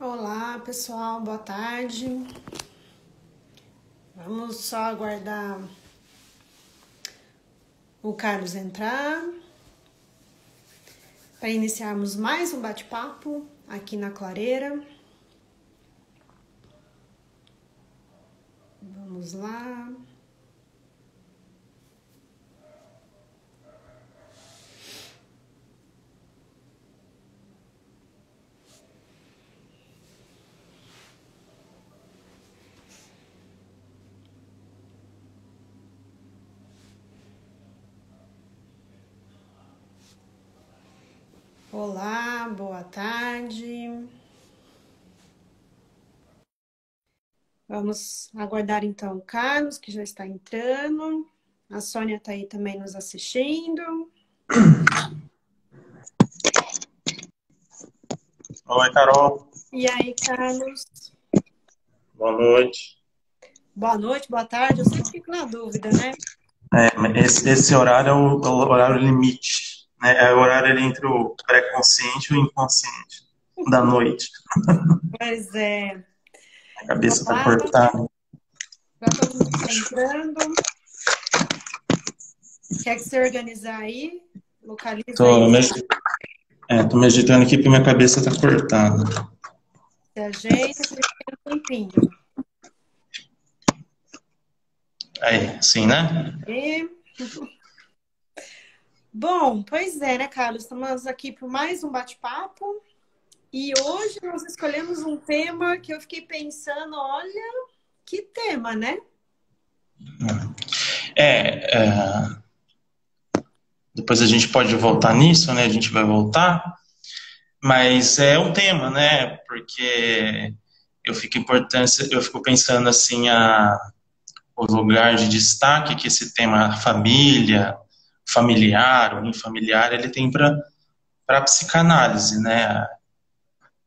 Olá, pessoal, boa tarde. Vamos só aguardar o Carlos entrar para iniciarmos mais um bate-papo aqui na Clareira. Vamos lá. Olá, boa tarde. Vamos aguardar então o Carlos, que já está entrando. A Sônia está aí também nos assistindo. Oi, Carol. E aí, Carlos? Boa noite. Boa noite, boa tarde. Eu sempre fico na dúvida, né? Esse horário é o horário limite, né? É o horário entre o pré-consciente e o inconsciente da noite. Pois é. A cabeça está Olá, cortada. já todo mundo está entrando. Quer que você organizar aí? Localiza Tô aí, me agitando aqui porque minha cabeça está cortada. se ajeita, que ele tem um tempinho. Aí, assim, né? E... Bom, pois é, né, Carlos? Estamos aqui para mais um bate-papo. E hoje nós escolhemos um tema que eu fiquei pensando, olha, que tema, né? Depois a gente pode voltar nisso, né? A gente vai voltar. Mas é um tema, né? Porque eu fico pensando assim, o lugar de destaque que esse tema família, familiar ou infamiliar, ele tem para a psicanálise, né?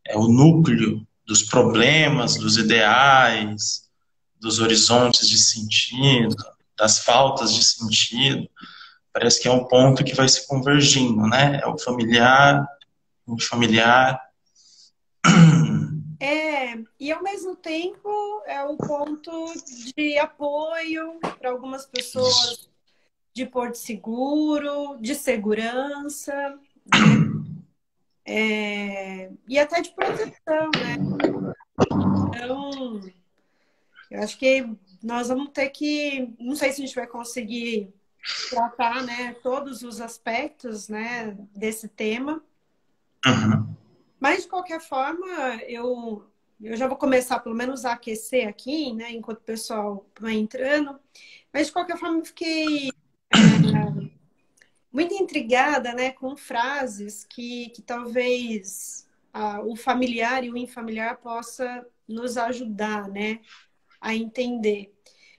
É o núcleo dos problemas, dos ideais, dos horizontes de sentido, das faltas de sentido. Parece que é um ponto que vai se convergindo, né? É o familiar, o infamiliar. E ao mesmo tempo é o ponto de apoio para algumas pessoas, de porto seguro, de segurança, né? E até de proteção, né? Então, eu acho que nós vamos ter que, não sei se a gente vai conseguir tratar, né, todos os aspectos, né, desse tema, Uhum. mas de qualquer forma, eu já vou começar pelo menos a aquecer aqui, né, enquanto o pessoal vai entrando, mas de qualquer forma eu fiquei muito intrigada, né, com frases que talvez o familiar e o infamiliar possa nos ajudar, né, a entender.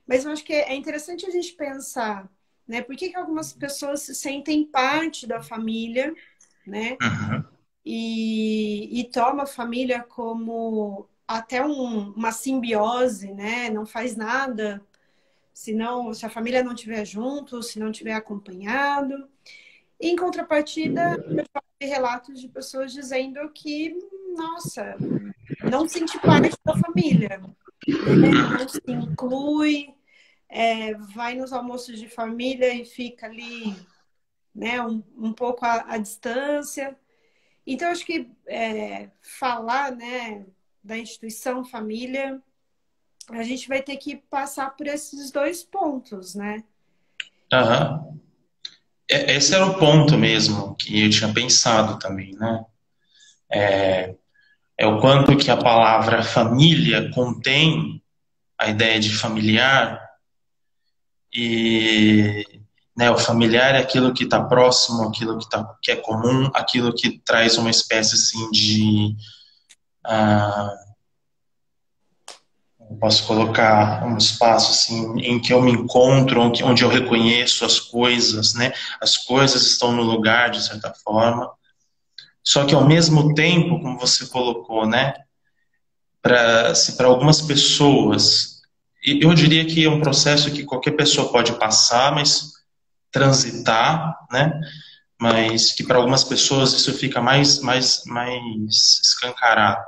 Mas eu acho que é interessante a gente pensar, né, por que algumas pessoas se sentem parte da família, né, Uhum. e toma a família como até uma simbiose, né, não faz nada se a família não estiver junto, se não estiver acompanhado. Em contrapartida, eu já vi relatos de pessoas dizendo que, nossa, não sente parte da família, né? Não se inclui, vai nos almoços de família e fica ali, né, um pouco à distância. Então, acho que falar, né, da instituição família, a gente vai ter que passar por esses dois pontos, né? Uhum. Esse era o ponto mesmo que eu tinha pensado também, né? É o quanto que a palavra família contém a ideia de familiar e, né, o familiar é aquilo que está próximo, aquilo que é comum, aquilo que traz uma espécie assim de eu posso colocar um espaço assim em que eu me encontro, onde eu reconheço as coisas, né? As coisas estão no lugar de certa forma. Só que ao mesmo tempo, como você colocou, né? Para algumas pessoas, eu diria que é um processo que qualquer pessoa pode passar, mas transitar, né? Mas que para algumas pessoas isso fica mais escancarado.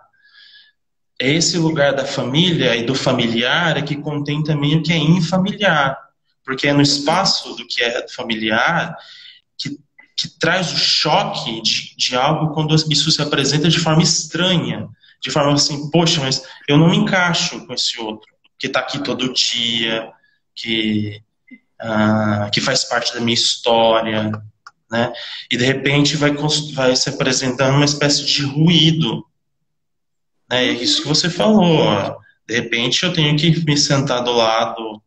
é esse lugar da família e do familiar é que contém também o que é infamiliar. Porque é no espaço do que é familiar que, que traz o choque de algo quando isso se apresenta de forma estranha. De forma assim, poxa, mas eu não me encaixo com esse outro, que está aqui todo dia, que, que faz parte da minha história, né? E de repente vai se apresentando uma espécie de ruído, né? É isso que você falou. Ó. De repente eu tenho que me sentar do lado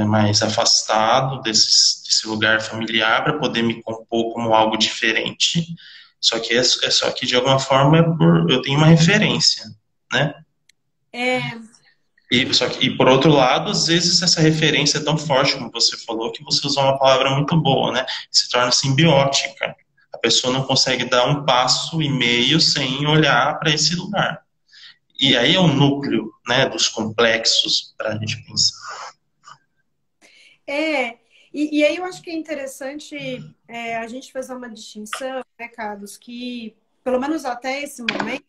mais afastado desse lugar familiar para poder me compor como algo diferente. Só que só que de alguma forma eu tenho uma referência, né? É, E por outro lado, às vezes essa referência é tão forte, como você falou, que você usou uma palavra muito boa, né? Se torna simbiótica. A pessoa não consegue dar um passo e meio sem olhar para esse lugar. E aí é o núcleo, né, dos complexos para a gente pensar. é. E aí eu acho que é interessante a gente fazer uma distinção, né, Carlos, que pelo menos até esse momento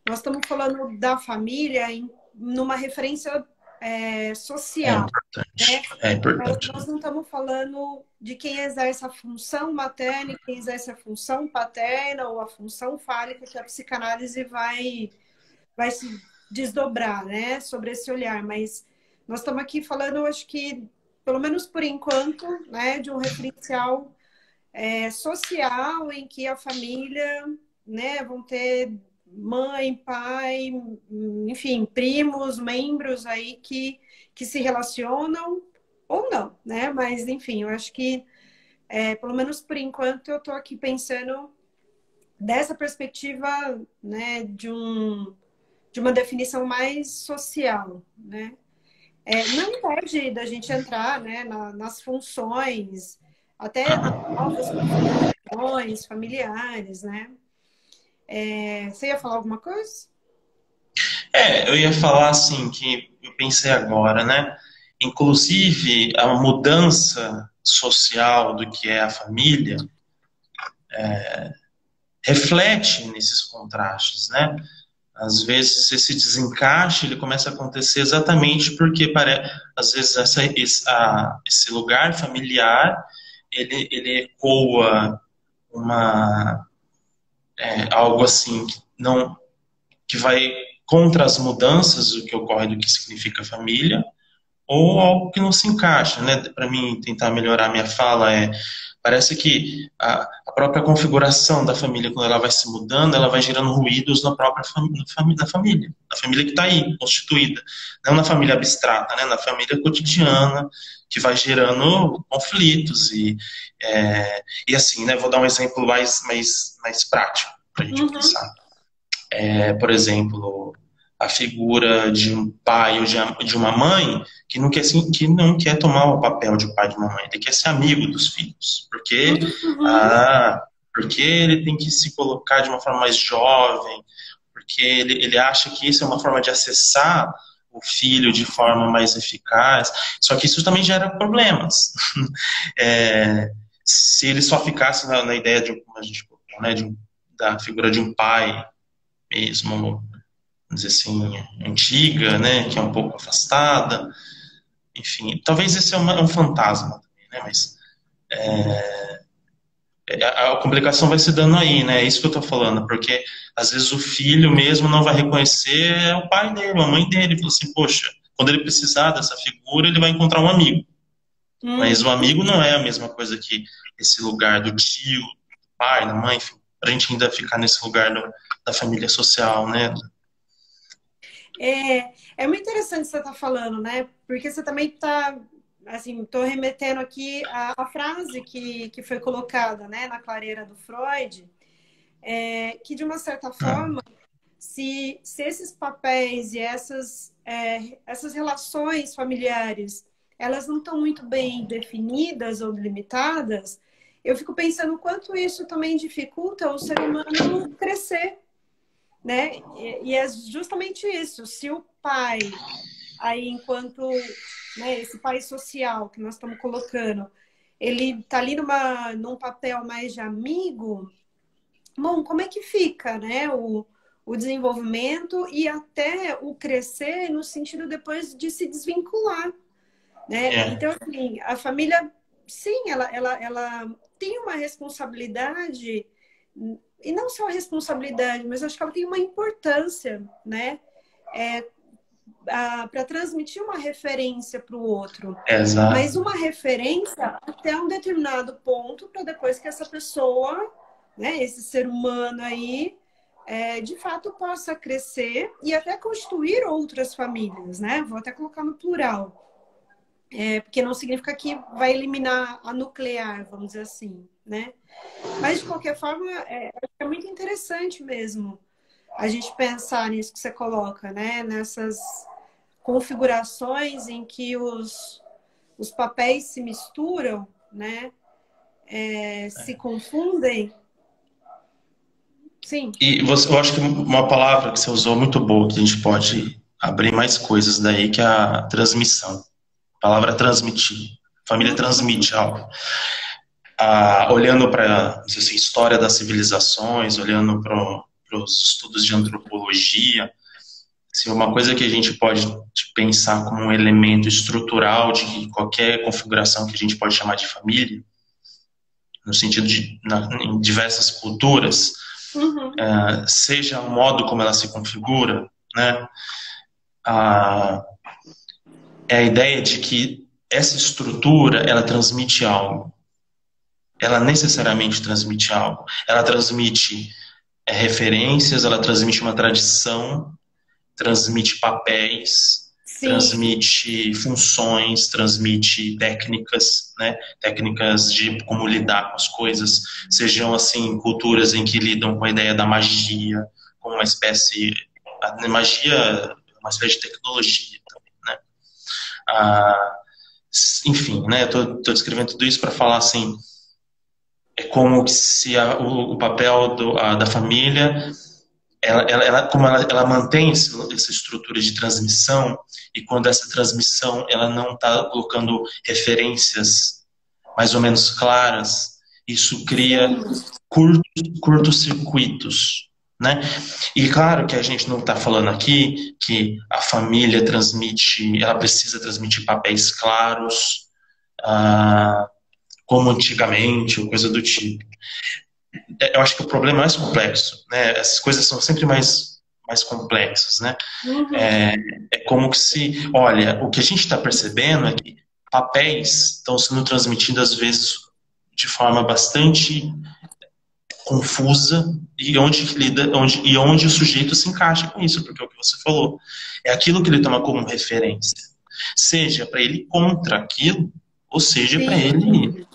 nós estamos falando da família numa referência É social, né? importante. É importante. Nós não estamos falando de quem exerce a função materna e quem exerce a função paterna ou a função fálica que a psicanálise vai se desdobrar, né, sobre esse olhar. Mas nós estamos aqui falando, eu acho que, pelo menos por enquanto, né, de um referencial social em que a família, né, vão ter mãe, pai, enfim, primos, membros aí que se relacionam ou não, né? Mas, enfim, eu acho que, pelo menos por enquanto, eu estou aqui pensando dessa perspectiva, né, de uma definição mais social, né? Não impede da gente entrar, né, nas funções, até nas novas configurações familiares, né? Você ia falar alguma coisa? Eu ia falar assim que eu pensei agora, né? Inclusive a mudança social do que é a família reflete nesses contrastes, né? Às vezes esse desencaixe ele começa a acontecer exatamente porque às vezes esse lugar familiar ele ecoa uma algo assim que não que vai contra as mudanças do que ocorre do que significa família ou algo que não se encaixa, né? Para mim tentar melhorar a minha fala parece que a própria configuração da família, quando ela vai se mudando, ela vai gerando ruídos na própria na família que está aí, constituída. Não na família abstrata, né? Na família cotidiana, que vai gerando conflitos. E assim, né? Vou dar um exemplo mais prático para a gente Uhum. pensar. Por exemplo, a figura de um pai ou de uma mãe que não quer tomar o papel de pai de uma mãe, ele quer ser amigo dos filhos, Uhum. porque ele tem que se colocar de uma forma mais jovem, porque ele acha que isso é uma forma de acessar o filho de forma mais eficaz, só que isso também gera problemas. Se ele só ficasse na ideia de, como a gente colocou, né, da figura de um pai mesmo, vamos dizer assim, antiga, né, que é um pouco afastada, enfim, talvez esse é um fantasma também, né, mas a complicação vai se dando aí, né, é isso que eu tô falando, porque às vezes o filho mesmo não vai reconhecer o pai dele, a mãe dele, fala assim, poxa, quando ele precisar dessa figura, ele vai encontrar um amigo, mas o Uhum. amigo não é a mesma coisa que esse lugar do tio, do pai, da mãe, enfim, pra gente ainda ficar nesse lugar da família social, né. É muito interessante você estar falando, né? Porque você também está, assim, estou remetendo aqui a frase que foi colocada, né, na clareira do Freud, que de uma certa forma, se esses papéis e essas relações familiares, elas não estão muito bem definidas ou delimitadas, eu fico pensando o quanto isso também dificulta o ser humano crescer, né? E é justamente isso. Se o pai, aí enquanto, né, esse pai social que nós estamos colocando, ele tá ali num papel mais de amigo, bom, como é que fica, né? o desenvolvimento e até o crescer no sentido depois de se desvincular, né? É, Então, assim, a família, sim, ela tem uma responsabilidade, e não só a responsabilidade, mas acho que ela tem uma importância, né? Para transmitir uma referência para o outro, mas exato. uma referência até um determinado ponto, para depois que essa pessoa, né, esse ser humano aí, de fato possa crescer e até constituir outras famílias, né? Vou até colocar no plural, porque não significa que vai eliminar a nuclear, vamos dizer assim, né? Mas de qualquer forma, é muito interessante mesmo a gente pensar nisso que você coloca, né? Nessas configurações em que os papéis se misturam, né? Se confundem. Sim. E você, eu acho que uma palavra que você usou muito boa, que a gente pode abrir mais coisas daí, que é a transmissão. A palavra transmitir. A família transmite algo. Olhando para a história das civilizações, olhando para os estudos de antropologia, se uma coisa que a gente pode pensar como um elemento estrutural de qualquer configuração que a gente pode chamar de família, no sentido de em diversas culturas, Uhum. seja o modo como ela se configura, né? A, é a ideia de que essa estrutura ela transmite algo. Ela necessariamente transmite algo. Ela transmite referências, ela transmite uma tradição, transmite papéis, Sim, transmite funções, transmite técnicas, né? Técnicas de como lidar com as coisas, sejam assim culturas em que lidam com a ideia da magia, como uma espécie, a magia, é uma espécie de tecnologia também, né? Ah, enfim, né? Estou descrevendo tudo isso para falar assim, é como se o papel da família como ela mantém essa estrutura de transmissão, e quando essa transmissão ela não está colocando referências mais ou menos claras, isso cria sim, curtos-circuitos, né? E claro que a gente não está falando aqui que a família transmite, ela precisa transmitir papéis claros, ah, como antigamente, ou coisa do tipo. Eu acho que o problema é mais complexo, né? Essas coisas são sempre mais complexas, né? uhum, É como que se, olha, o que a gente está percebendo é que papéis estão sendo transmitidos às vezes de forma bastante confusa e onde o sujeito se encaixa com isso, porque é o que você falou, é aquilo que ele toma como referência, seja para ele contra aquilo, ou seja para sim, ele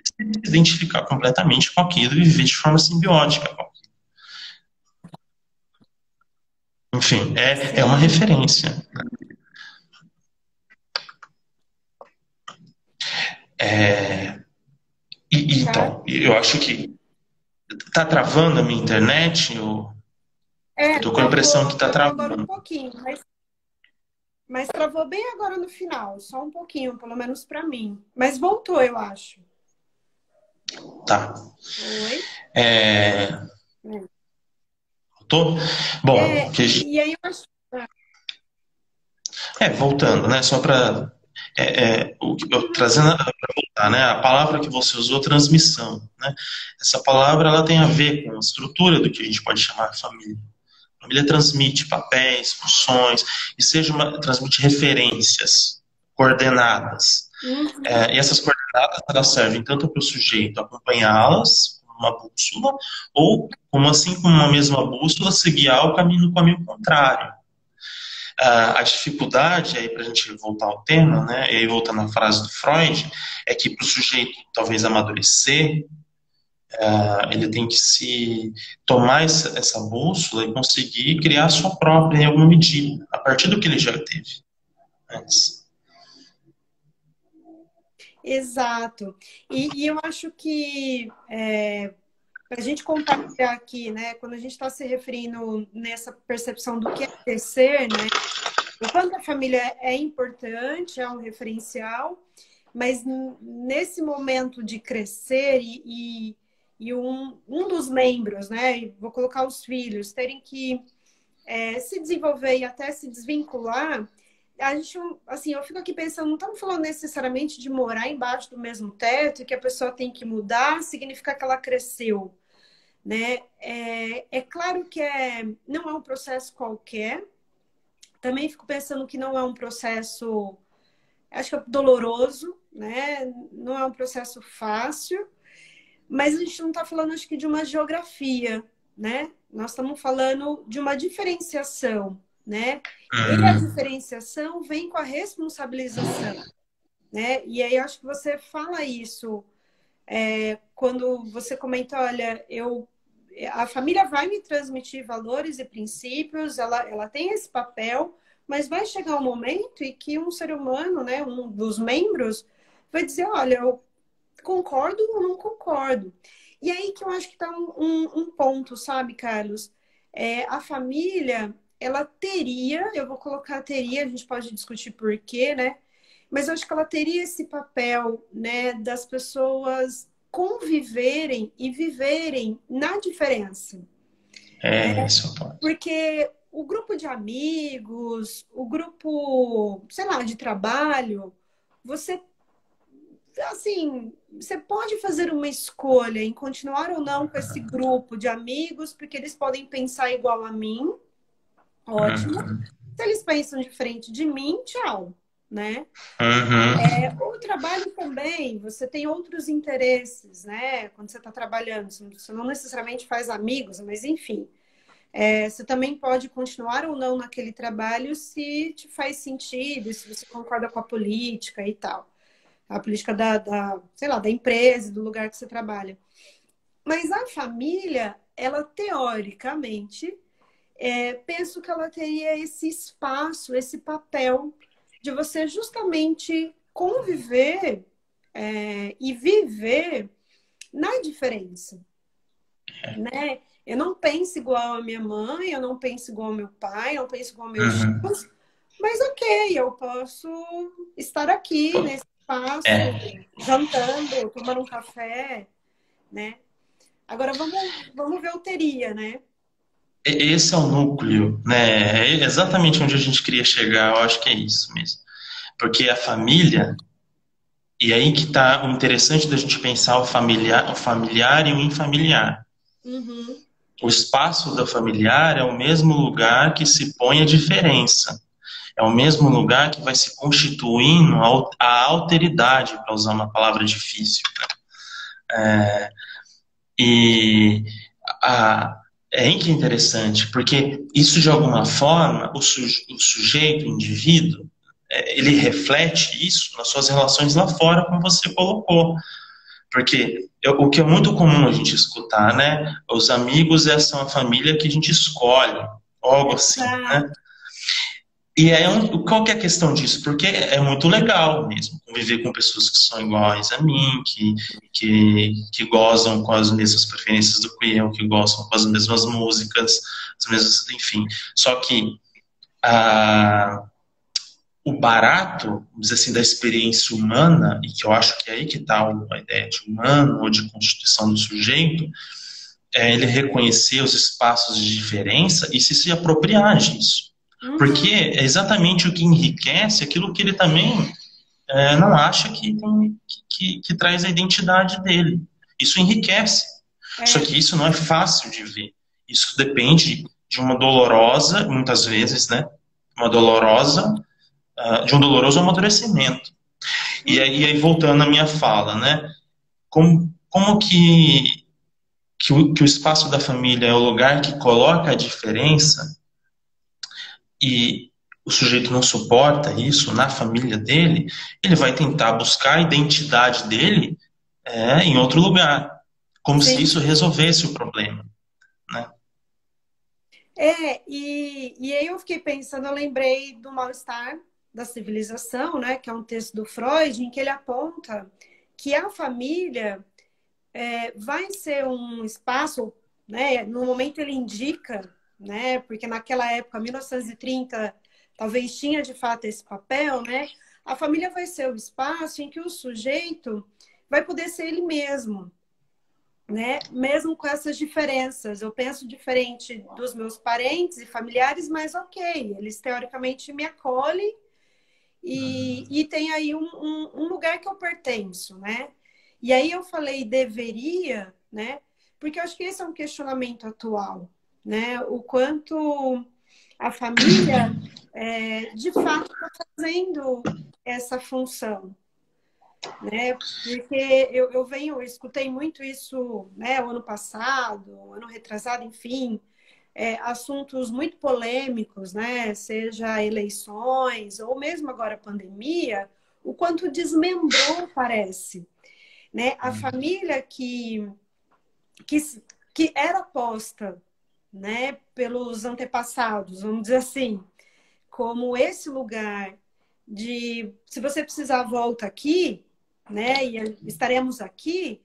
se identificar completamente com aquilo e viver de forma simbiótica. Enfim, é uma sim, referência. É, tá. então, eu acho que tá travando a minha internet. Eu tô com a impressão que tá Travou agora um travando. pouquinho, mas travou bem agora no final, só um pouquinho, pelo menos para mim. Mas voltou, eu acho. Tá. Oi? É, É, tô? Bom, e aí eu acho. voltando, né? Só para Uhum, trazendo para voltar, né? A palavra que você usou, transmissão, né? Essa palavra ela tem a ver com a estrutura do que a gente pode chamar de família. A família transmite papéis, funções, e transmite referências, coordenadas. uhum, E essas coordenadas elas servem tanto para o sujeito acompanhá-las, como uma bússola, ou, como assim como uma mesma bússola, se guiar o caminho no caminho contrário. A dificuldade, aí para a gente voltar ao tema, né, e aí voltando à frase do Freud, é que para o sujeito talvez amadurecer, ele tem que se tomar essa bússola e conseguir criar a sua própria em alguma medida, a partir do que ele já teve antes. exato. E eu acho que para a gente compartilhar aqui, né, quando a gente está se referindo nessa percepção do que é crescer, né, o quanto a família é importante, é um referencial, mas nesse momento de crescer e um dos membros, né, vou colocar os filhos, terem que se desenvolver e até se desvincular, a gente, assim, eu fico aqui pensando, não estamos falando necessariamente de morar embaixo do mesmo teto e que a pessoa tem que mudar, significa que ela cresceu, né? É claro que não é um processo qualquer. Também fico pensando que não é um processo, acho que é doloroso, né? Não é um processo fácil, mas a gente não está falando, acho que, de uma geografia, né? Nós estamos falando de uma diferenciação, né? E a Uhum. diferenciação vem com a responsabilização, né? E aí eu acho que você fala isso quando você comenta, olha, a família vai me transmitir valores e princípios, ela tem esse papel, mas vai chegar um momento em que um ser humano, né, um dos membros, vai dizer, olha, eu concordo ou não concordo. E aí que eu acho que está um ponto, sabe, Carlos? A família, ela teria, eu vou colocar teria, a gente pode discutir por quê, né? Mas eu acho que ela teria esse papel, né, das pessoas conviverem e viverem na diferença, né? Esse é o ponto. Porque o grupo de amigos, o grupo, sei lá, de trabalho, você, assim, você pode fazer uma escolha em continuar ou não com esse grupo de amigos, porque eles podem pensar igual a mim, ótimo. Uhum. Se eles pensam diferente de mim, tchau, né? Uhum. O trabalho também, você tem outros interesses, né? Quando você está trabalhando, você não necessariamente faz amigos, mas enfim. Você também pode continuar ou não naquele trabalho se te faz sentido, se você concorda com a política e tal. A política sei lá, da empresa, do lugar que você trabalha. Mas a família, ela teoricamente, penso que ela teria esse espaço, esse papel de você justamente conviver e viver na diferença, né? Eu não penso igual a minha mãe, eu não penso igual ao meu pai, eu não penso igual aos meus Uhum. tios, mas ok, eu posso estar aqui Pô, nesse espaço, É, jantando, tomando um café, né? Agora vamos ver o teria, né? esse é o núcleo, né? É exatamente onde a gente queria chegar, eu acho que é isso mesmo. Porque a família, e aí que está o interessante da gente pensar o familiar e o infamiliar. Uhum. O espaço da familiar é o mesmo lugar que se põe a diferença. É o mesmo lugar que vai se constituindo a alteridade, para usar uma palavra difícil. E a, é aí que é interessante, porque isso, de alguma forma, o sujeito, o indivíduo, ele reflete isso nas suas relações lá fora, como você colocou. Porque o que é muito comum a gente escutar, né? Os amigos são a família que a gente escolhe, algo assim, né? Exato. E aí, qual que é a questão disso? Porque é muito legal mesmo conviver com pessoas que são iguais a mim, que gozam com as mesmas preferências do que eu, que gostam com as mesmas músicas, as mesmas, enfim. Só que a, o barato, vamos dizer assim, da experiência humana, e que eu acho que é aí que está a ideia de humano ou de constituição do sujeito, é ele reconhecer os espaços de diferença e se apropriar disso. Porque Uhum. é exatamente o que enriquece aquilo que ele também não acha que traz a identidade dele. Isso enriquece. Só É, que isso não é fácil de ver. Isso depende de uma dolorosa, muitas vezes, né? Uma dolorosa, de um doloroso amadurecimento. E aí, voltando à minha fala, né? Como que o espaço da família é o lugar que coloca a diferença e o sujeito não suporta isso na família dele, ele vai tentar buscar a identidade dele em outro lugar, como se sim. isso resolvesse o problema, né? E aí eu fiquei pensando, eu lembrei do Mal-Estar da Civilização, né, que é um texto do Freud, em que ele aponta que a família vai ser um espaço, né, no momento ele indica, né, porque naquela época, 1930, talvez tinha de fato esse papel, né, a família vai ser o espaço em que o sujeito vai poder ser ele mesmo, né? Mesmo com essas diferenças. Eu penso diferente dos meus parentes e familiares, mas ok, eles teoricamente me acolhem e tem aí um lugar que eu pertenço, né? E aí eu falei deveria, né? Porque eu acho que esse é um questionamento atual, né? O quanto a família, de fato, está fazendo essa função, né? Porque eu escutei muito isso, né? O ano passado, o ano retrasado, enfim, assuntos muito polêmicos, né? Seja eleições ou mesmo agora a pandemia, o quanto desmembrou, parece, né? A família que, que era posta, né? Pelos antepassados, vamos dizer assim, como esse lugar de se você precisar volta aqui, né? E estaremos aqui.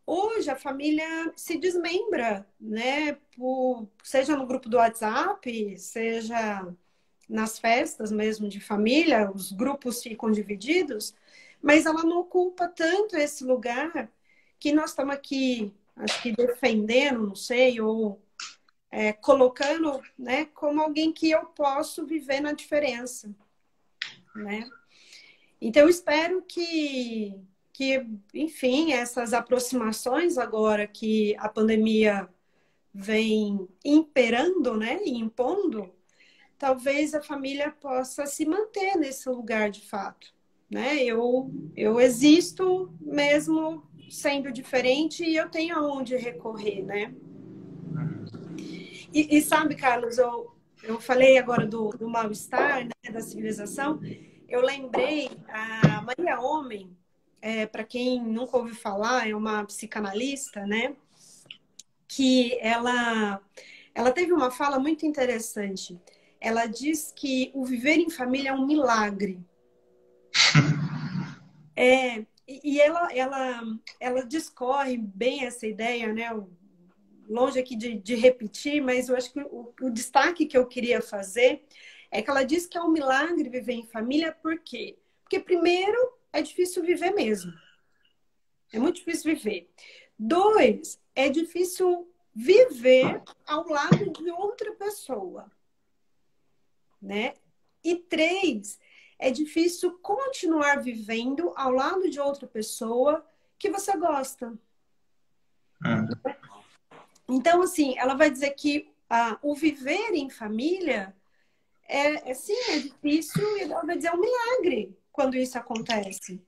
Hoje a família se desmembra, né? Seja no grupo do WhatsApp, seja nas festas mesmo de família, os grupos ficam divididos, mas ela não ocupa tanto esse lugar que nós estamos aqui, acho que defendendo, não sei, ou colocando, né, como alguém que eu posso viver na diferença, né? Então, eu espero enfim, essas aproximações agora que a pandemia vem imperando, né, e impondo, talvez a família possa se manter nesse lugar de fato, né? Eu existo mesmo sendo diferente e eu tenho aonde recorrer, né? E sabe, Carlos, eu falei agora do mal-estar, né, da civilização. Eu lembrei a Maria Homem, para quem nunca ouviu falar, é uma psicanalista, né? Que ela teve uma fala muito interessante. Ela diz que o viver em família é um milagre. E ela discorre bem essa ideia, né? Longe aqui de repetir, mas eu acho que o destaque que eu queria fazer é que ela diz que é um milagre viver em família, por quê? Porque, primeiro, é difícil viver mesmo. É muito difícil viver. Dois, é difícil viver ao lado de outra pessoa, né? E três, é difícil continuar vivendo ao lado de outra pessoa que você gosta. Então, assim, ela vai dizer que o viver em família sim, é difícil e ela vai dizer é um milagre quando isso acontece,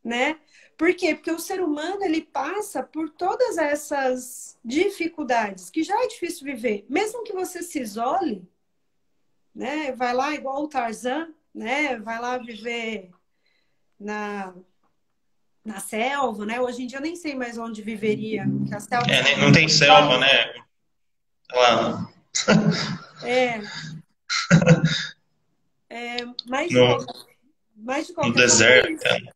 né? Por quê? Porque o ser humano, ele passa por todas essas dificuldades, que já é difícil viver. Mesmo que você se isole, né? Vai lá igual o Tarzan, né? Vai lá viver na selva, né? Hoje em dia eu nem sei mais onde viveria, porque a selva... Não tem selva, né? Lá. Mas de No qualquer deserto. forma,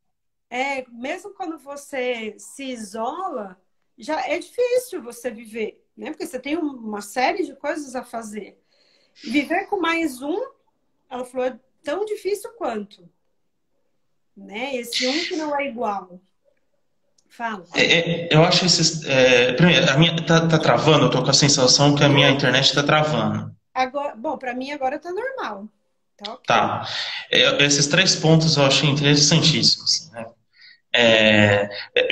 mesmo quando você se isola, já é difícil você viver, né? Porque você tem uma série de coisas a fazer. Viver com mais um, ela falou, é tão difícil quanto, né? Esse um que não é igual. Fala. Eu acho esses. Primeiro, a minha tá travando, eu tô com a sensação que a minha internet tá travando. Agora, bom, para mim agora tá normal. Tá ok. Tá. Esses três pontos eu achei interessantíssimos, né?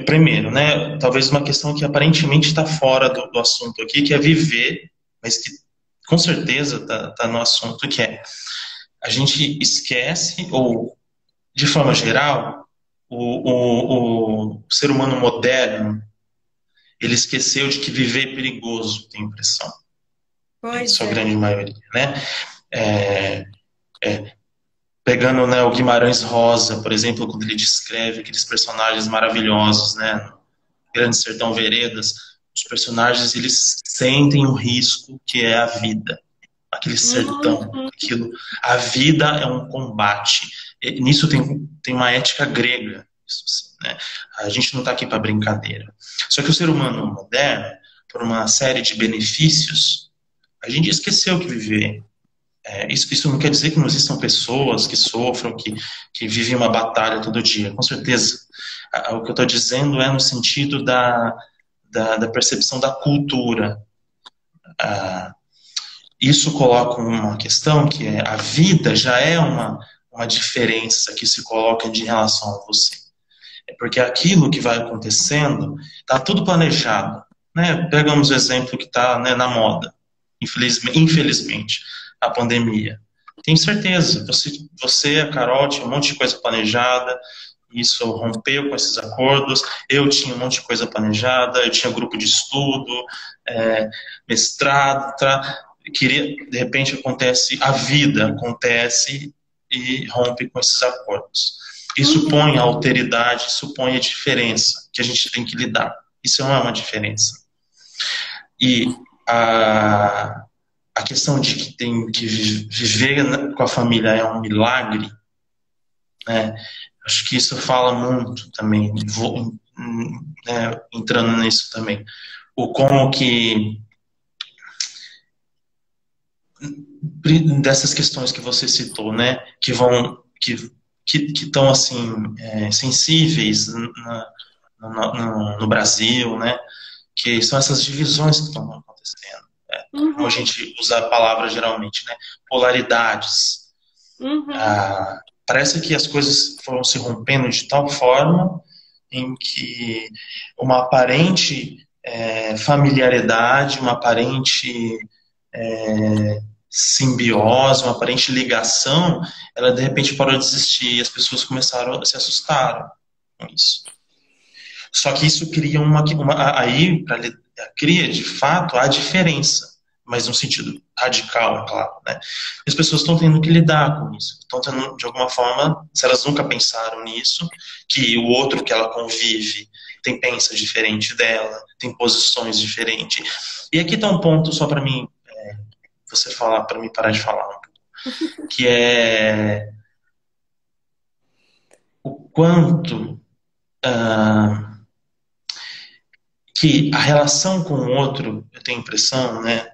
Primeiro, né? Talvez uma questão que aparentemente está fora do assunto aqui, que é viver, mas que com certeza tá no assunto, que é a gente esquece, ou de forma geral, o ser humano moderno, ele esqueceu de que viver é perigoso, tem impressão. Em Pois sua é. grande maioria, né? Pegando, né, o Guimarães Rosa, por exemplo, quando ele descreve aqueles personagens maravilhosos, né? Grande Sertão Veredas, os personagens, eles sentem o risco que é a vida. Aquele sertão, aquilo. A vida é um combate. Nisso tem uma ética grega. Isso, assim, né? A gente não está aqui para brincadeira. Só que o ser humano moderno, por uma série de benefícios, a gente esqueceu que viver Isso não quer dizer que não existam pessoas que sofram, que vivem uma batalha todo dia, com certeza. O que eu estou dizendo é no sentido da percepção da cultura. Isso coloca uma questão que é a vida já é uma diferença que se coloca de relação a você. É porque aquilo que vai acontecendo está tudo planejado. Né? Pegamos o exemplo que está, né, na moda, infelizmente, a pandemia. Tenho certeza, você, a Carol, tinha um monte de coisa planejada, isso rompeu com esses acordos, eu tinha um monte de coisa planejada, eu tinha grupo de estudo, mestrado, queria, de repente acontece, a vida acontece e rompe com esses acordos. Isso põe a alteridade, isso põe a diferença que a gente tem que lidar. Isso não é uma diferença. E a questão de que tem que viver com a família é um milagre, né? Acho que isso fala muito também, entrando nisso também. O como que dessas questões que você citou, né, que estão assim sensíveis no Brasil, né, que são essas divisões que estão acontecendo, como a gente usa a palavra geralmente, né, polaridades. Parece que as coisas foram se rompendo de tal forma em que uma aparente familiaridade, uma aparente simbiose, uma aparente ligação, ela de repente parou de existir e as pessoas começaram a se assustar com isso. Só que isso cria cria de fato a diferença, mas num sentido radical, é claro, né? As pessoas estão tendo que lidar com isso, estão tendo, de alguma forma, se elas nunca pensaram nisso, que o outro que ela convive pensa diferente dela, tem posições diferentes. E aqui está um ponto só para mim, você falar, para mim parar de falar um pouco, que é o quanto que a relação com o outro, eu tenho a impressão, né,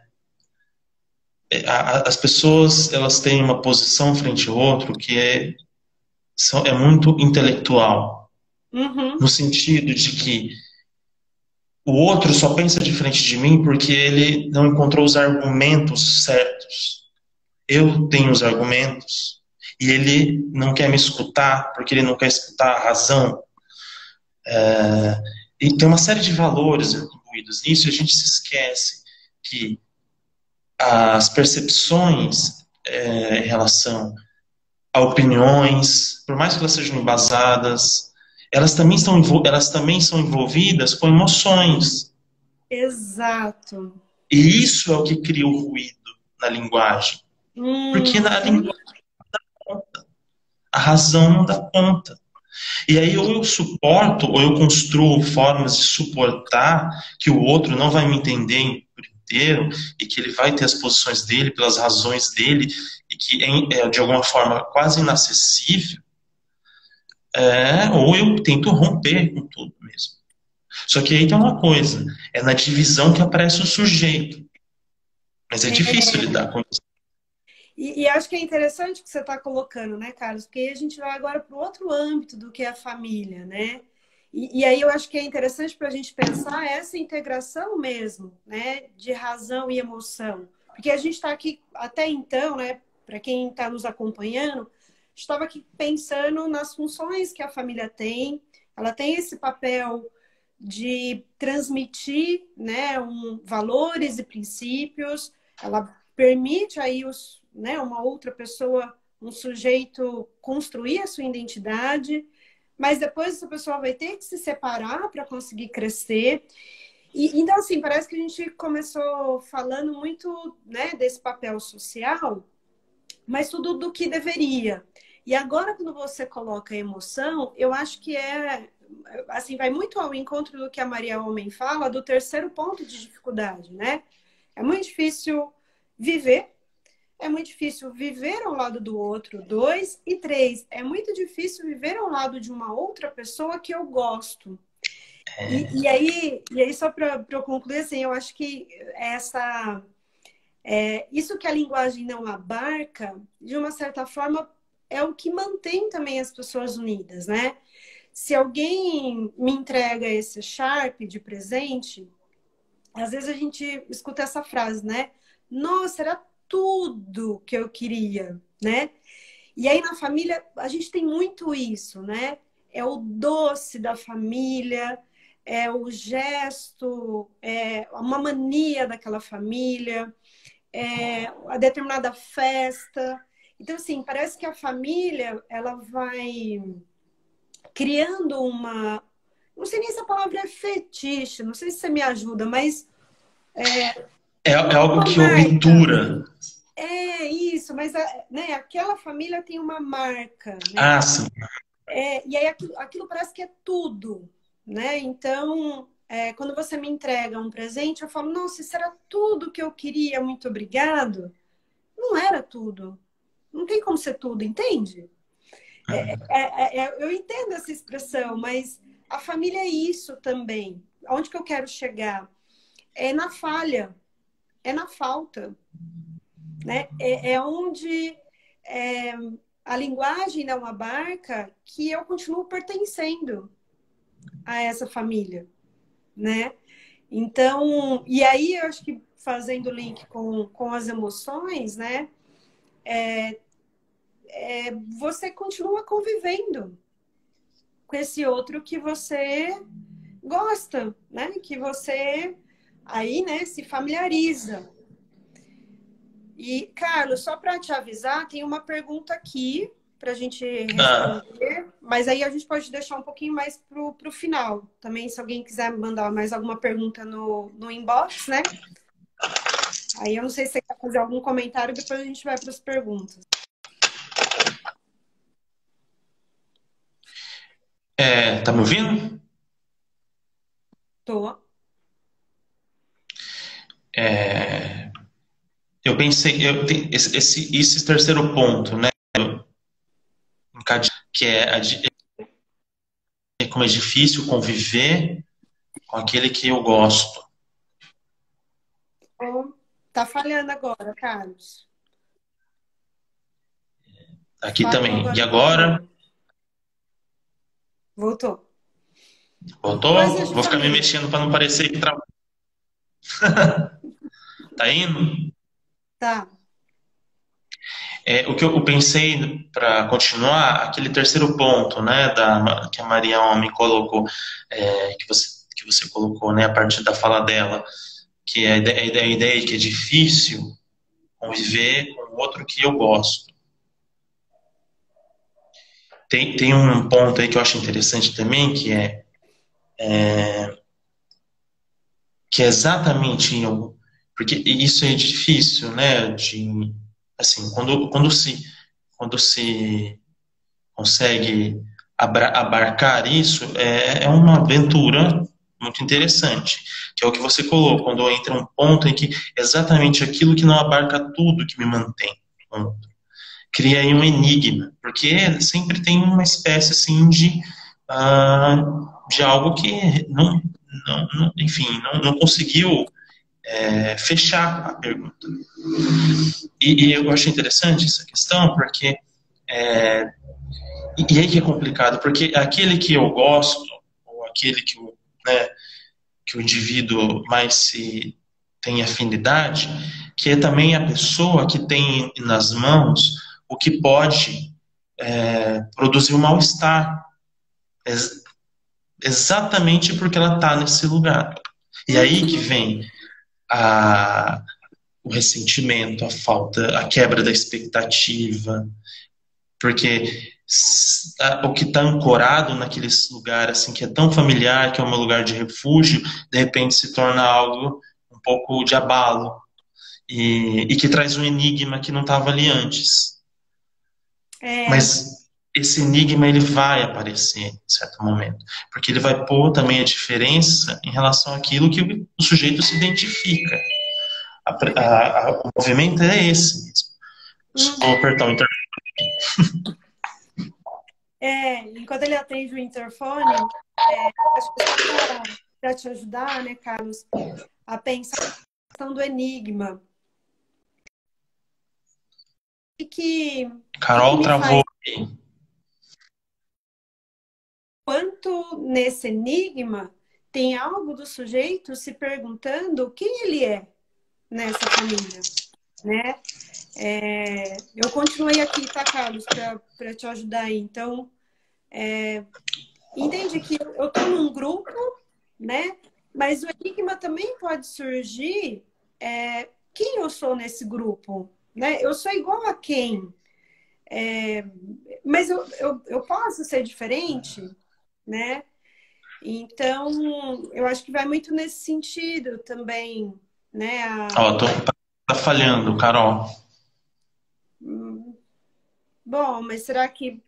as pessoas, elas têm uma posição frente ao outro que é muito intelectual, no sentido de que o outro só pensa diferente de mim porque ele não encontrou os argumentos certos. Eu tenho os argumentos e ele não quer me escutar porque ele não quer escutar a razão. E tem uma série de valores incluídos nisso e a gente se esquece que as percepções em relação a opiniões, por mais que elas sejam embasadas, elas também são envolvidas com emoções. Exato. E isso é o que cria o ruído na linguagem. Porque na linguagem não dá conta. A razão não dá conta. E aí ou eu suporto, ou eu construo formas de suportar que o outro não vai me entender por inteiro e que ele vai ter as posições dele, pelas razões dele, e que é de alguma forma quase inacessível, ou eu tento romper com tudo mesmo. Só que aí tem uma coisa, é na divisão que aparece o sujeito. Mas é difícil lidar com isso. E acho que é interessante o que você está colocando, né, Carlos? Porque aí a gente vai agora para o outro âmbito do que é a família, né? E aí eu acho que é interessante para a gente pensar essa integração mesmo, né, de razão e emoção. Porque a gente está aqui, até então, né, para quem está nos acompanhando, estava aqui pensando nas funções que a família tem. Ela tem esse papel de transmitir, né, valores e princípios. Ela permite aí uma outra pessoa, um sujeito, construir a sua identidade, mas depois essa pessoa vai ter que se separar para conseguir crescer. Então, assim, parece que a gente começou falando muito, né, desse papel social, mas tudo do que deveria. E agora, quando você coloca a emoção, eu acho que assim, vai muito ao encontro do que a Maria Homem fala, do terceiro ponto de dificuldade, né? É muito difícil viver. É muito difícil viver ao lado do outro. 2 e 3. É muito difícil viver ao lado de uma outra pessoa que eu gosto. E aí, só para eu concluir, assim, eu acho que Isso que a linguagem não abarca, de uma certa forma, é o que mantém também as pessoas unidas, né? Se alguém me entrega esse Sharp de presente, às vezes a gente escuta essa frase, né? Nossa, era tudo que eu queria, né? E aí na família a gente tem muito isso, né? É o doce da família, é o gesto, é uma mania daquela família, é a determinada festa. Então, assim, parece que a família, ela vai criando uma... Não sei nem se a palavra é fetiche, não sei se você me ajuda, mas É algo uma que marca. obtura. É isso, mas né, aquela família tem uma marca, né? Ah, sim. E aí aquilo parece que é tudo, né? Então, quando você me entrega um presente, eu falo, nossa, isso era tudo que eu queria, muito obrigado. Não era tudo. Não tem como ser tudo, entende? Eu entendo essa expressão, mas a família é isso também. Onde que eu quero chegar? É na falha, é na falta, né? É onde é, a linguagem não abarca que eu continuo pertencendo a essa família, né? Então, e aí eu acho que fazendo link com as emoções, né? Você continua convivendo com esse outro que você gosta, né? Que você aí, né, se familiariza. E, Carlos, só para te avisar, tem uma pergunta aqui para a gente Ah, responder, mas aí a gente pode deixar um pouquinho mais para o final. Também, se alguém quiser mandar mais alguma pergunta no inbox, né? Aí eu não sei se você quer fazer algum comentário, depois a gente vai para as perguntas. tá me ouvindo? Tô. É, eu pensei, esse terceiro ponto, né? Que é como é difícil conviver com aquele que eu gosto. Tá falhando agora, Carlos. Aqui Falhou também. agora E um pouquinho. agora, Voltou. Coisas voltou? de Vou ficar me família. mexendo para não parecer que tá indo. Tá. O que eu pensei para continuar, aquele terceiro ponto, né, que a Maria me colocou, que você colocou, né, a partir da fala dela, que é a ideia de que é difícil conviver com o outro que eu gosto. Tem um ponto aí que eu acho interessante também, que é exatamente porque isso é difícil, né, de assim, quando se consegue abarcar isso, é uma aventura muito interessante, que é o que você colocou, quando entra um ponto em que exatamente aquilo que não abarca tudo que me mantém. Cria aí um enigma, porque sempre tem uma espécie assim de algo que enfim, não conseguiu fechar a pergunta. E eu acho interessante essa questão, porque e aí que é complicado, porque aquele que eu gosto, ou aquele né, que o indivíduo mais se tem afinidade, que é também a pessoa que tem nas mãos o que pode produzir um mal-estar, exatamente porque ela está nesse lugar. E aí que Uhum. vem o ressentimento, a falta, a quebra da expectativa, porque o que está ancorado naquele lugar assim que é tão familiar, que é um lugar de refúgio, de repente se torna algo um pouco de abalo e que traz um enigma que não estava ali antes. É, Mas esse enigma ele vai aparecer em certo momento, porque ele vai pôr também a diferença em relação àquilo que o sujeito se identifica. O movimento é esse mesmo. Vou uhum. apertar o Enquanto ele atende o interfone, acho que só para te ajudar, né, Carlos, a pensar a questão do enigma. Carol me faz travou aí. quanto nesse enigma tem algo do sujeito se perguntando quem ele é nessa família, né? Eu continuei aqui, tá, Carlos, para te ajudar aí. Então, entende que eu estou num grupo, né? Mas o enigma também pode surgir quem eu sou nesse grupo, né? Eu sou igual a quem? Mas eu posso ser diferente, né? Então, eu acho que vai muito nesse sentido também, né? Ó, tá falhando, Carol. Bom, mas será que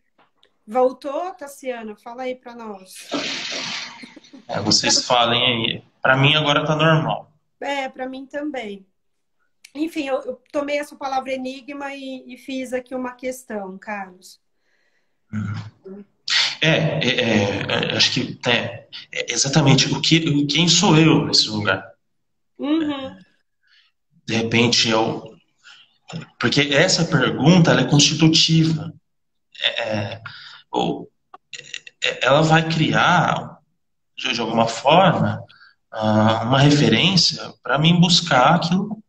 voltou, Tassiano? Fala aí para nós. Vocês falem aí. Pra mim agora tá normal. Para mim também. Enfim, eu tomei essa palavra enigma e fiz aqui uma questão, Carlos. Acho que é exatamente quem sou eu nesse lugar. Uhum. De repente porque essa pergunta ela é constitutiva. Ou ela vai criar, de alguma forma, uma referência para mim buscar aquilo,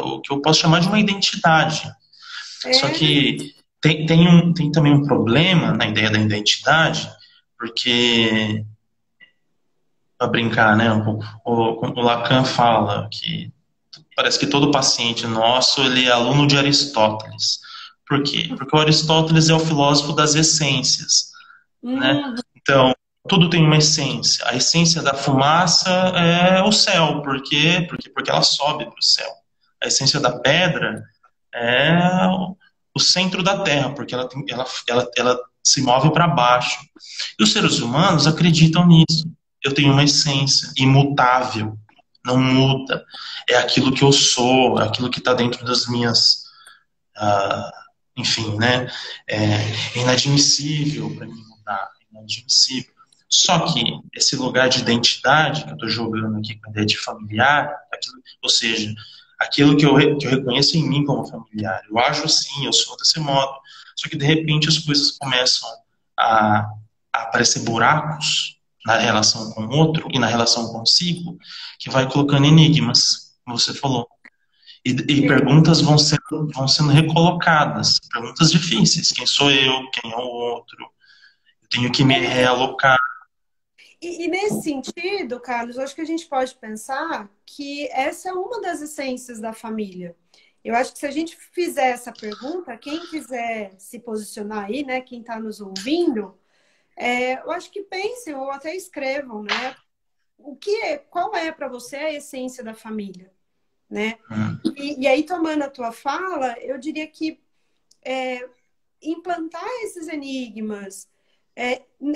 o que eu posso chamar de uma identidade. Só É, que tem também um problema na ideia da identidade, porque, para brincar, né, o Lacan fala que parece que todo paciente nosso ele é aluno de Aristóteles. Por quê? Porque o Aristóteles é o filósofo das essências, né? uhum. Então, tudo tem uma essência. A essência da fumaça é o céu. Por quê? Porque ela sobe para o céu. A essência da pedra é o centro da Terra, porque ela se move para baixo. E os seres humanos acreditam nisso. Eu tenho uma essência imutável, não muda. É aquilo que eu sou, é aquilo que está dentro das minhas. ah, Enfim, né? É inadmissível para mim mudar, é inadmissível. Só que esse lugar de identidade que eu estou jogando aqui com a ideia de familiar, ou seja, aquilo que eu reconheço em mim como familiar. Eu acho assim, eu sou desse modo. Só que de repente as coisas começam a, a aparecer buracos na relação com o outro e na relação consigo, que vai colocando enigmas, como você falou. E perguntas vão sendo recolocadas, perguntas difíceis. Quem sou eu? Quem é o outro? Eu tenho que me realocar. E nesse sentido, Carlos, eu acho que a gente pode pensar que essa é uma das essências da família. Eu acho que se a gente fizer essa pergunta, quem quiser se posicionar aí, né, quem está nos ouvindo, eu acho que pensem ou até escrevam, né, qual é para você a essência da família, né? E aí, tomando a tua fala, eu diria que implantar esses enigmas,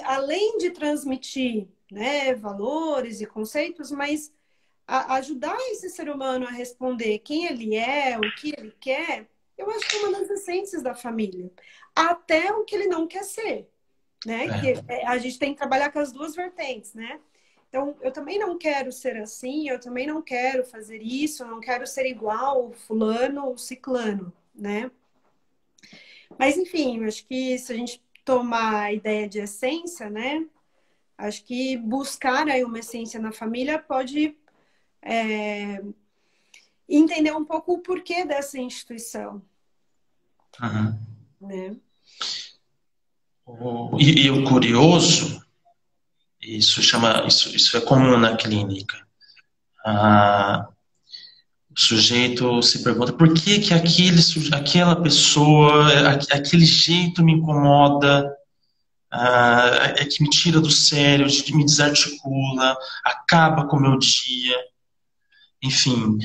além de transmitir, né, valores e conceitos, mas ajudar esse ser humano a responder quem ele é, o que ele quer, eu acho que é uma das essências da família. Até o que ele não quer ser, né? Que a gente tem que trabalhar com as duas vertentes, né? Então, eu também não quero ser assim, eu também não quero fazer isso, eu não quero ser igual fulano ou ciclano, né? Mas, enfim, eu acho que se a gente tomar a ideia de essência, né? Acho que buscar aí uma essência na família pode entender um pouco o porquê dessa instituição, Uhum. né? E o curioso, isso é comum na clínica. O sujeito se pergunta por que que aquela pessoa, aquele jeito me incomoda, é que me tira do sério, me desarticula, acaba com o meu dia, enfim.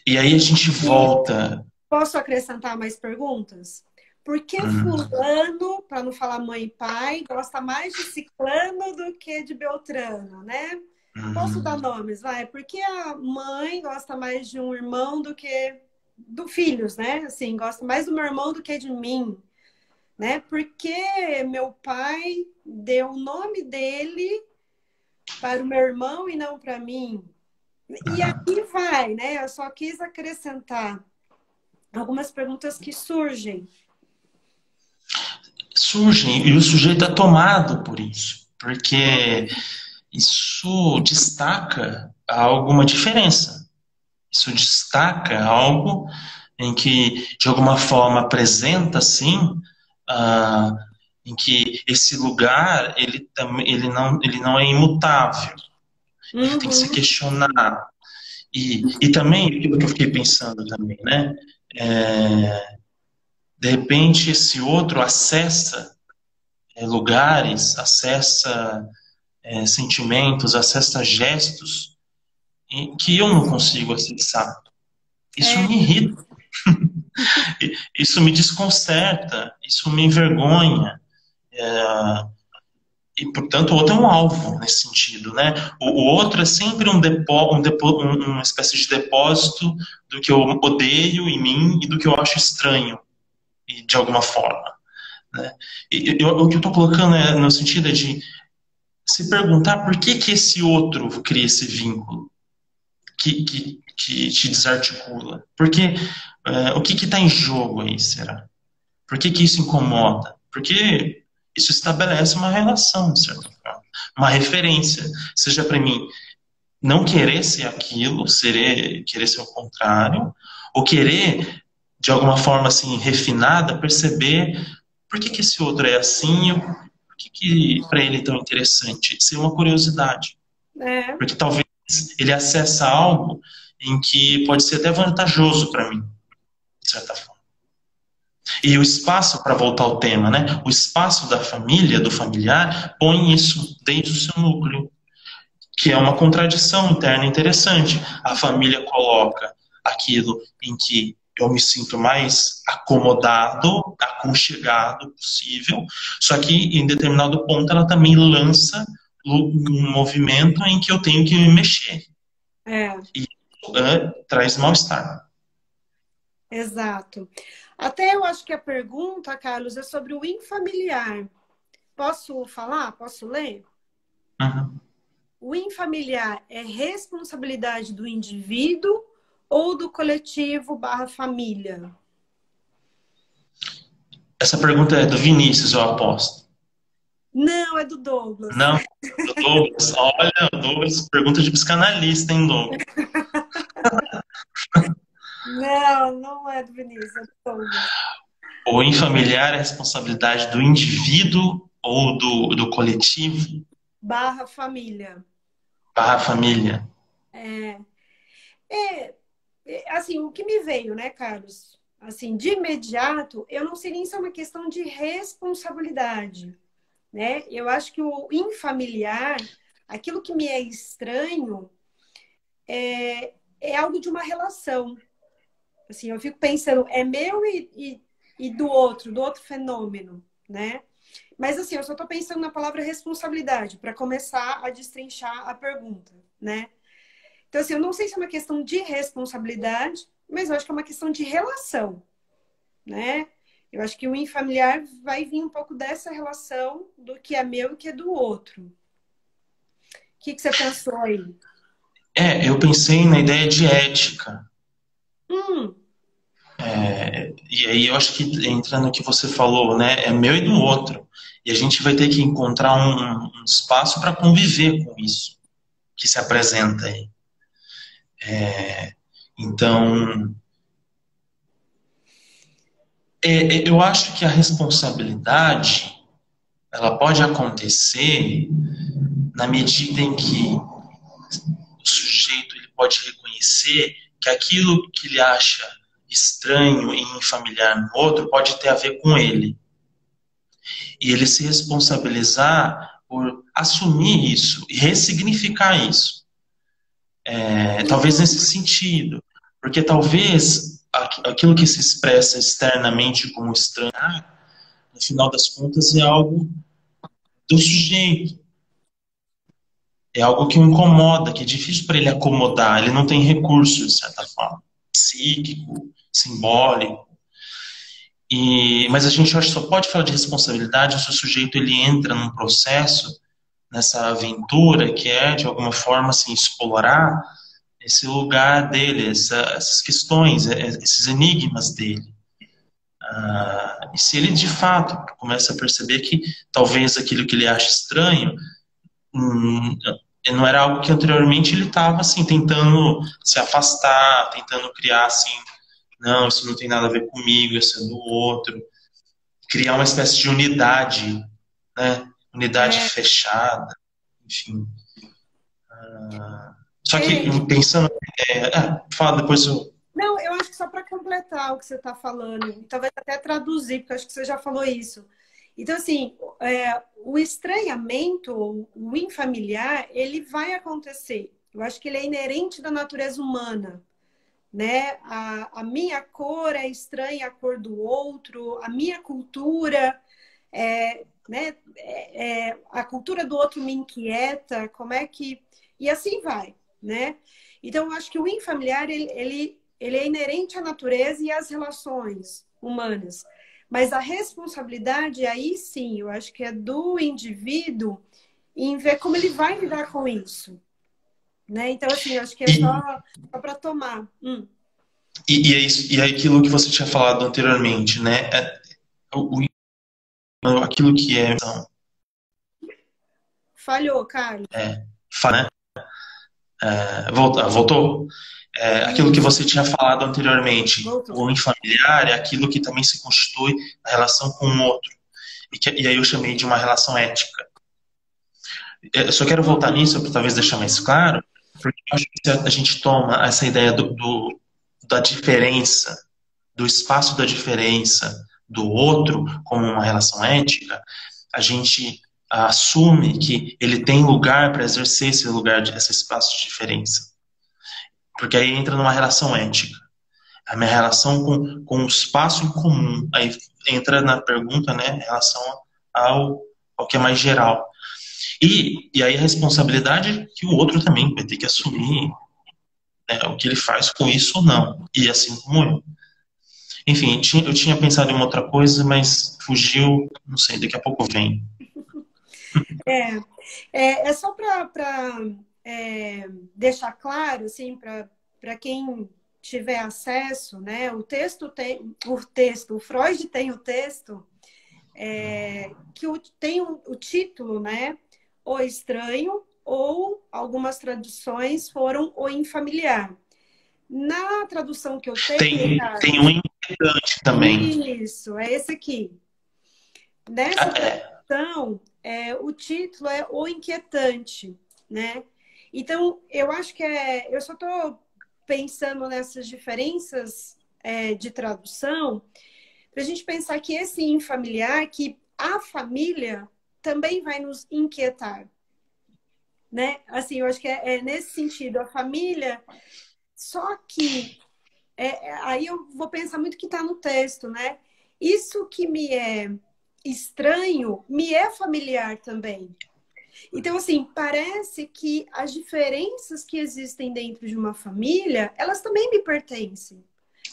E aí a gente E volta. posso acrescentar mais perguntas? Por que Hum, fulano, para não falar mãe e pai, gosta mais de ciclano do que de beltrano, né? Posso dar hum, nomes, vai? Por que a mãe gosta mais de um irmão do que do filhos, né? Assim, gosta mais do meu irmão do que de mim, né? Por que meu pai deu o nome dele para o meu irmão e não para mim? E hum, aqui vai, né? Eu só quis acrescentar. algumas perguntas que surgem. Surgem, e o sujeito é tomado por isso, porque isso destaca alguma diferença. Isso destaca algo em que, de alguma forma, apresenta, sim, ah, em que esse lugar, ele não é imutável. Ele tem que ser Uhum. questionado. E também, aquilo que eu fiquei pensando também, né? De repente, esse outro acessa lugares, acessa sentimentos, acessa gestos que eu não consigo acessar. Isso É, me irrita, isso me desconcerta, isso me envergonha. E, portanto, o outro é um alvo nesse sentido, né? O outro é sempre uma espécie de depósito do que eu odeio em mim e do que eu acho estranho, e de alguma forma, né? O que eu estou colocando no sentido de se perguntar por que que esse outro cria esse vínculo que te desarticula. Porque o que está em jogo aí, será? Por que que isso incomoda? Porque isso estabelece uma relação, de certa forma. Uma referência. Seja para mim não querer ser aquilo, querer ser o contrário, ou querer, de alguma forma assim, refinada, perceber por que que esse outro é assim, por que para ele é tão interessante. Ser uma curiosidade. é, Porque talvez ele acessa algo em que pode ser até vantajoso para mim, de certa forma. E o espaço, para voltar ao tema, né? O espaço da família, do familiar, põe isso dentro do seu núcleo, que é uma contradição interna interessante. A família coloca aquilo em que eu me sinto mais acomodado, aconchegado possível, só que em determinado ponto ela também lança um movimento em que eu tenho que me mexer. é, E traz mal-estar. exato. Até eu acho que a pergunta, Carlos, é sobre o infamiliar. Posso falar? Posso ler? Uhum. O infamiliar é responsabilidade do indivíduo ou do coletivo barra família? Essa pergunta é do Vinícius, eu aposto. Não, é do Douglas. Não, do Douglas. Olha, Douglas, pergunta de psicanalista, hein, Douglas? Não, não é do Vinícius, é do Douglas. O infamiliar é responsabilidade do indivíduo ou do coletivo Barra família. barra família? É, é, assim, o que me veio, né, Carlos? Assim, de imediato, eu não sei nem se é uma questão de responsabilidade, né? Eu acho que o infamiliar, aquilo que me é estranho, é algo de uma relação. Assim, eu fico pensando, é meu e do outro fenômeno, né? Mas assim, eu só estou pensando na palavra responsabilidade para começar a destrinchar a pergunta, né? Então, assim, eu não sei se é uma questão de responsabilidade, mas eu acho que é uma questão de relação, né? Eu acho que o infamiliar vai vir um pouco dessa relação do que é meu e que é do outro. O que você pensou aí? Eu pensei na ideia de ética. Hum, E aí eu acho que entra no que você falou, né? É meu e do outro. E a gente vai ter que encontrar um espaço para conviver com isso que se apresenta aí. Então, eu acho que a responsabilidade ela pode acontecer na medida em que o sujeito ele pode reconhecer que aquilo que ele acha estranho e infamiliar no outro pode ter a ver com ele. E ele se responsabilizar por assumir isso e ressignificar isso. Talvez nesse sentido. Porque talvez aquilo que se expressa externamente como estranho, no final das contas, é algo do sujeito. É algo que o incomoda, que é difícil para ele acomodar. Ele não tem recurso, de certa forma, psíquico, simbólico. Mas a gente acho que só pode falar de responsabilidade se o sujeito ele entra num processo, nessa aventura que é, de alguma forma, assim, explorar esse lugar dele, essas questões, esses enigmas dele. E se ele de fato começa a perceber que talvez aquilo que ele acha estranho não era algo que anteriormente ele estava assim tentando se afastar, tentando criar assim, não, isso não tem nada a ver comigo, isso é do outro, criar uma espécie de unidade, né? Unidade fechada, enfim. Só que pensando, fala depois eu... Não, eu acho que só para completar o que você está falando, e talvez até traduzir, porque eu acho que você já falou isso. Então, assim, o estranhamento, o infamiliar, ele vai acontecer. Eu acho que ele é inerente da natureza humana, né? A minha cor é estranha à cor do outro, a minha cultura, né? A cultura do outro me inquieta, como é que... E assim vai, né? Então, eu acho que o infamiliar, ele é inerente à natureza e às relações humanas. Mas a responsabilidade, aí sim, eu acho que é do indivíduo em ver como ele vai lidar com isso. Né? Então, assim, eu acho que é só para tomar. E é aquilo que você tinha falado anteriormente, né? Aquilo que é... Falhou, Carlos. Né? Voltou? Aquilo que você tinha falado anteriormente, Voltou. o infamiliar é aquilo que também se constitui na relação com o outro. E aí eu chamei de uma relação ética. Eu só quero voltar nisso para talvez deixar mais claro, porque eu acho que a gente toma essa ideia da diferença, do espaço da diferença do outro como uma relação ética, a gente assume que ele tem lugar para exercer esse espaço de diferença. Porque aí entra numa relação ética. A minha relação com o espaço em comum. Aí entra na pergunta, né, em relação ao que é mais geral. E aí a responsabilidade que o outro também vai ter que assumir, né, o que ele faz com isso ou não. E assim como eu. Enfim, eu tinha pensado em uma outra coisa, mas fugiu, não sei, daqui a pouco vem. É só para deixar claro, assim, para quem tiver acesso, né? O Freud tem o texto que tem o título, né? O estranho, ou algumas traduções foram o infamiliar. Na tradução que eu tenho, tem um inquietante também. Isso, é esse aqui. Nessa tradução, o título é O Inquietante, né? Então, eu acho que eu só estou pensando nessas diferenças de tradução para a gente pensar que esse infamiliar, que a família também vai nos inquietar, né? Assim, eu acho que é nesse sentido, a família, só que aí eu vou pensar muito que está no texto, né? Isso que me é estranho me é familiar também. Então, assim, parece que as diferenças que existem dentro de uma família, elas também me pertencem.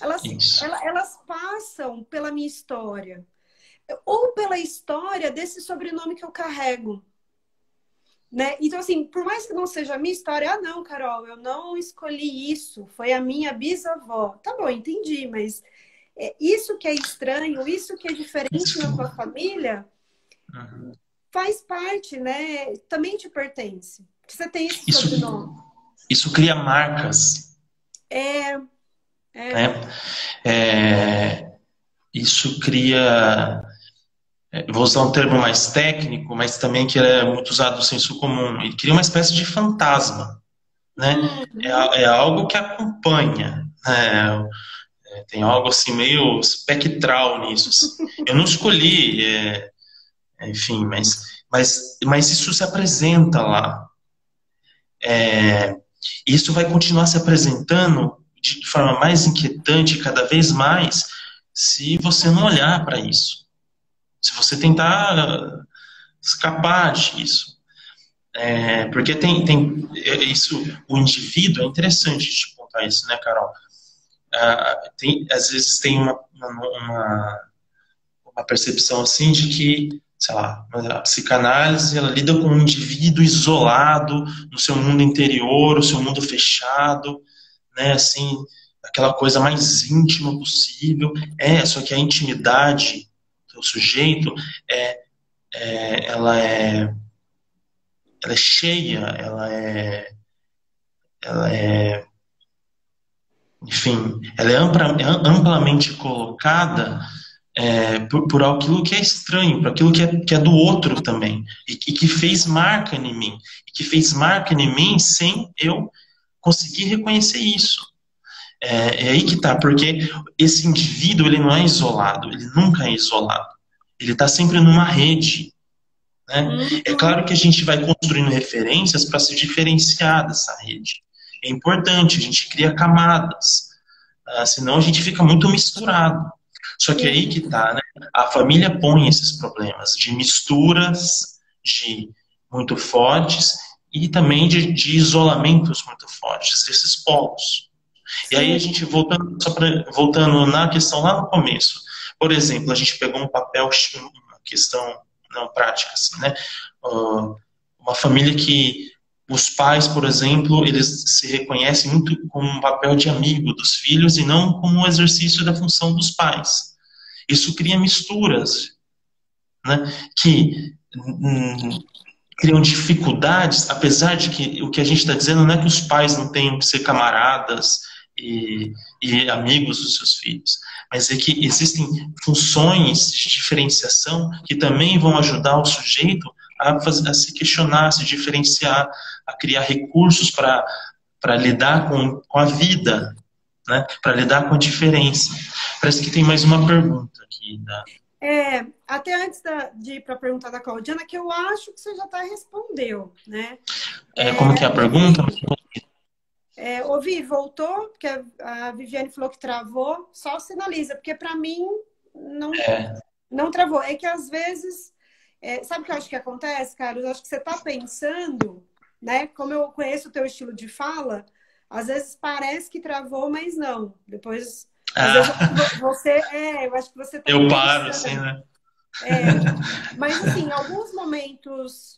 Elas passam pela minha história. Ou pela história desse sobrenome que eu carrego. Né? Então, assim, por mais que não seja a minha história, não, Carol, eu não escolhi isso, foi a minha bisavó. Tá bom, entendi, mas isso que é estranho, isso que é diferente na tua família, faz parte, né? Também te pertence. Você tem esse sobrenome. Isso cria marcas. Isso cria... vou usar um termo mais técnico, mas também que é muito usado no senso comum. Ele cria uma espécie de fantasma, né? É algo que acompanha, né? Tem algo assim meio espectral nisso. Assim. Eu não escolhi, enfim, mas isso se apresenta lá. Isso vai continuar se apresentando de forma mais inquietante cada vez mais se você não olhar para isso. Se você tentar escapar disso. Porque tem isso, o indivíduo, é interessante te contar isso, né, Carol? Às vezes tem uma percepção assim de que sei lá, a psicanálise, ela lida com um indivíduo isolado no seu mundo interior, o seu mundo fechado, né, assim, aquela coisa mais íntima possível. Só que a intimidade do sujeito é, ela é cheia, ela é, enfim, ela é amplamente colocada por aquilo que é estranho, por aquilo que é do outro também, e que fez marca em mim, e que fez marca em mim sem eu conseguir reconhecer isso. É aí que tá, porque esse indivíduo, ele não é isolado, ele nunca é isolado, ele está sempre numa rede, né? É claro que a gente vai construindo referências para se diferenciar dessa rede. É importante, a gente cria camadas, senão a gente fica muito misturado. Só que aí que tá, né? A família põe esses problemas de misturas, de muito fortes e também de isolamentos muito fortes desses polos. E aí a gente voltando na questão lá no começo. Por exemplo, a gente pegou um papel, uma questão não prática, assim, né? Uma família que os pais, por exemplo, eles se reconhecem muito como um papel de amigo dos filhos e não como um exercício da função dos pais. Isso cria misturas, né? Que criam dificuldades, apesar de que o que a gente está dizendo não é que os pais não tenham que ser camaradas e amigos dos seus filhos, mas é que existem funções de diferenciação que também vão ajudar o sujeito a se questionar, a se diferenciar, a criar recursos para lidar com a vida, né? Para lidar com a diferença. Parece que tem mais uma pergunta aqui. Até antes de ir para a pergunta da Claudiana, que eu acho que você já tá respondeu, né? Como que é a pergunta? Ouvi, voltou, porque a Viviane falou que travou, só sinaliza, porque para mim não travou. É que às vezes, sabe o que eu acho que acontece, Carlos? Eu acho que você está pensando, né? Como eu conheço o teu estilo de fala, às vezes parece que travou, mas não. Depois, às vezes eu acho que você tá eu paro, assim, né? Mas assim, em alguns momentos,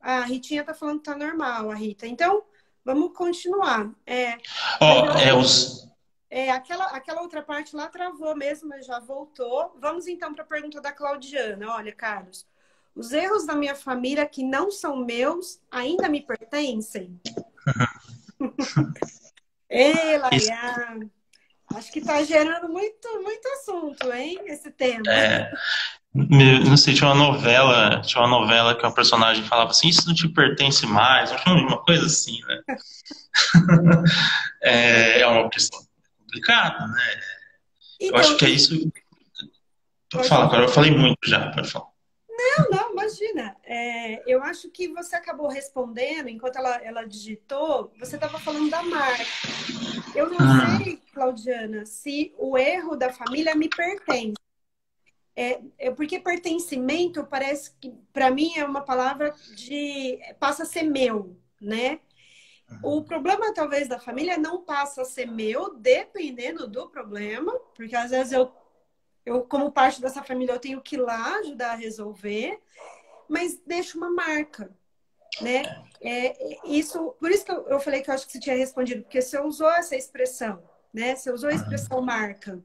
a Ritinha tá falando que tá normal, a Rita. Então, vamos continuar. Aquela outra parte lá travou mesmo, mas já voltou. Vamos então para a pergunta da Claudiana. Olha, Carlos, os erros da minha família que não são meus ainda me pertencem? Ei, Laia, acho que tá gerando muito assunto, hein, esse tema. Não sei, tinha uma novela que uma personagem falava assim, isso não te pertence mais, uma coisa assim, né? É uma questão complicada, né? Então, eu acho que é isso. Pode falar, agora eu falei muito já, pode falar. Não, imagina. Eu acho que você acabou respondendo, enquanto ela digitou, você estava falando da marca. Eu não sei, Claudiana, se o erro da família me pertence. Porque pertencimento parece que, para mim, é uma palavra passa a ser meu, né? O problema, talvez, da família não passa a ser meu, dependendo do problema, porque às vezes eu, como parte dessa família, eu tenho que ir lá ajudar a resolver, mas deixa uma marca, né? Por isso que eu falei que eu acho que você tinha respondido, porque você usou essa expressão, né? Você usou a expressão marca.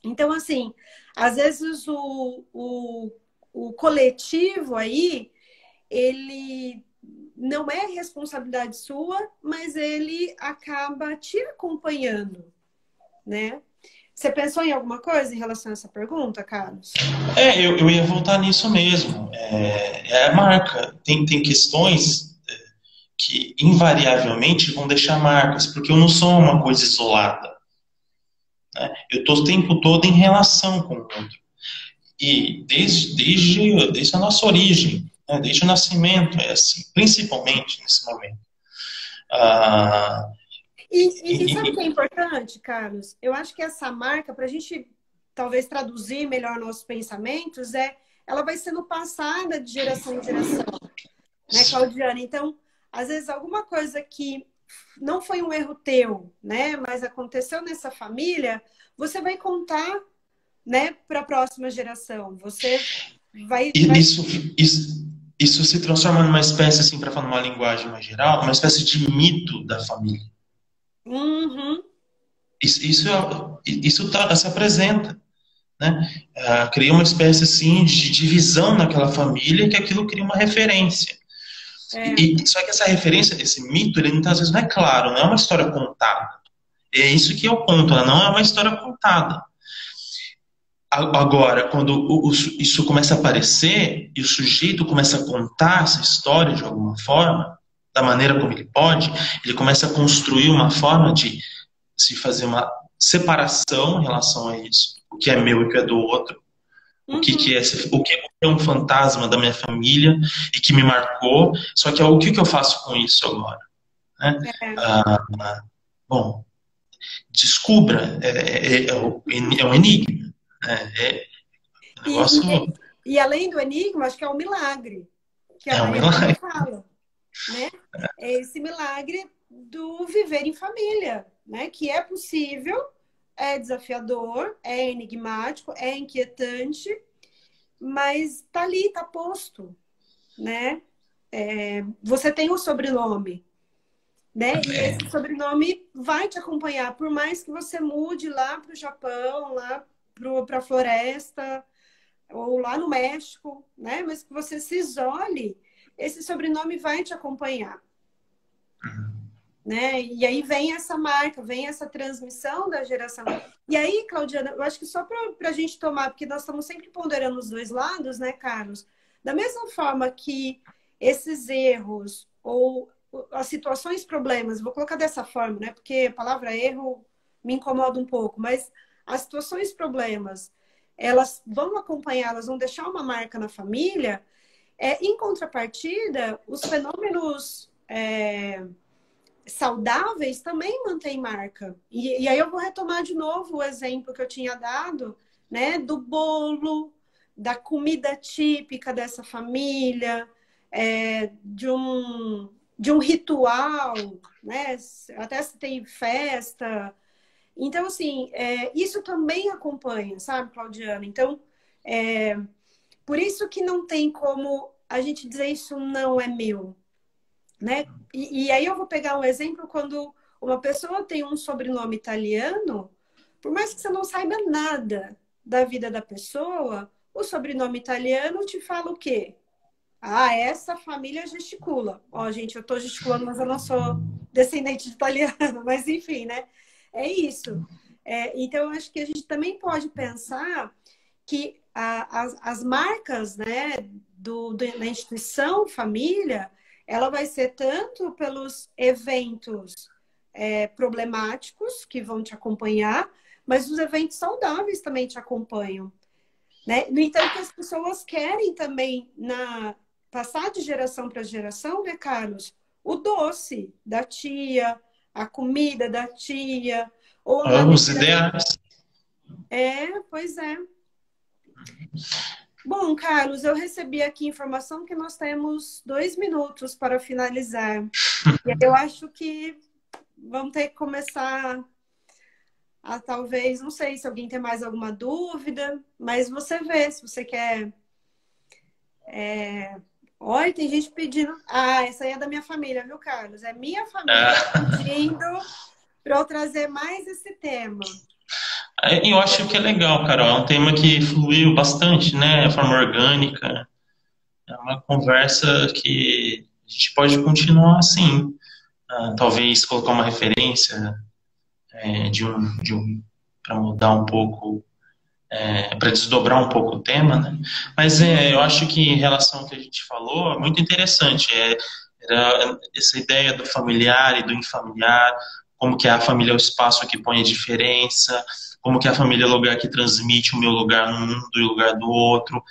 Então, assim, às vezes o coletivo aí, ele não é responsabilidade sua, mas ele acaba te acompanhando, né? Você pensou em alguma coisa em relação a essa pergunta, Carlos? Eu ia voltar nisso mesmo. É a marca. Tem questões que invariavelmente vão deixar marcas, porque eu não sou uma coisa isolada, né? Eu estou o tempo todo em relação com o outro. E desde a nossa origem, né? Desde o nascimento, é assim, principalmente nesse momento. E sabe o que é importante, Carlos? Eu acho que essa marca, para a gente talvez traduzir melhor nossos pensamentos, ela vai sendo passada de geração em geração, né, Claudiana? Então, às vezes, alguma coisa que não foi um erro teu, né, mas aconteceu nessa família, você vai contar, né, para a próxima geração. Você E vai... isso se transforma numa espécie, assim, para falar numa linguagem mais geral, uma espécie de mito da família. Uhum, Isso se apresenta, né? Cria uma espécie, assim, de divisão naquela família, que aquilo cria uma referência. é, Só que essa referência, esse mito, ele muitas vezes não é claro, não é uma história contada. É isso que é o ponto, ela não é uma história contada. Agora, quando isso começa a aparecer e o sujeito começa a contar essa história de alguma forma, da maneira como ele pode, ele começa a construir uma forma de se fazer uma separação em relação a isso. O que é meu e o que é do outro. uhum, O que é um fantasma da minha família e que me marcou. Só que o que eu faço com isso agora? Né? é. Ah, bom, descubra. É um enigma. Né? É um E, negócio. e, e além do enigma, acho que é um milagre, que a É um Maria também milagre. fala, né? É esse milagre do viver em família, né? Que é possível, é desafiador, é enigmático, é inquietante, mas tá ali, tá posto, né? Você tem o sobrenome, né? E É, esse sobrenome vai te acompanhar, por mais que você mude lá para o Japão, lá para a floresta, ou lá no México, né? Mas que você se isole, esse sobrenome vai te acompanhar, né? E aí vem essa marca, vem essa transmissão da geração. E aí, Claudiana, eu acho que só para a gente tomar, porque nós estamos sempre ponderando os dois lados, né, Carlos? Da mesma forma que esses erros ou as situações, problemas, vou colocar dessa forma, né? Porque a palavra erro me incomoda um pouco, mas as situações, problemas, elas vão acompanhar, elas vão deixar uma marca na família. Em contrapartida, os fenômenos saudáveis também mantêm marca. E aí eu vou retomar de novo o exemplo que eu tinha dado, né, do bolo, da comida típica dessa família, de um ritual, né? Até se tem festa. Então, assim, isso também acompanha, sabe, Claudiana? Então, é, por isso que não tem como a gente dizer isso não é meu, né? E aí eu vou pegar um exemplo quando uma pessoa tem um sobrenome italiano, por mais que você não saiba nada da vida da pessoa, o sobrenome italiano te fala o quê? Ah, essa família gesticula. Ó, gente, eu tô gesticulando, mas eu não sou descendente de italiano, mas enfim, né? É isso. Então, eu acho que a gente também pode pensar que as marcas, né, da instituição família, ela vai ser tanto pelos eventos problemáticos que vão te acompanhar, mas os eventos saudáveis também te acompanham, né? No entanto, as pessoas querem também passar de geração para geração, né, Carlos? O doce da tia, a comida da tia, ou a os maneira. ideais. Pois é. Bom, Carlos, eu recebi aqui informação que nós temos 2 minutos para finalizar. E aí eu acho que vamos ter que começar a talvez, não sei se alguém tem mais alguma dúvida, mas você vê se você quer. Olha, tem gente pedindo. Ah, essa aí é da minha família, viu, Carlos? É minha família pedindo para eu trazer mais esse tema. Eu acho que é legal, Carol. É um tema que fluiu bastante, né? De forma orgânica. É uma conversa que a gente pode continuar assim. Talvez colocar uma referência para mudar um pouco, para desdobrar um pouco o tema, né? Mas eu acho que em relação ao que a gente falou, é muito interessante. Era essa ideia do familiar e do infamiliar, como que a família é o espaço que põe a diferença, como que a família é o lugar que transmite o meu lugar no mundo e o lugar do outro.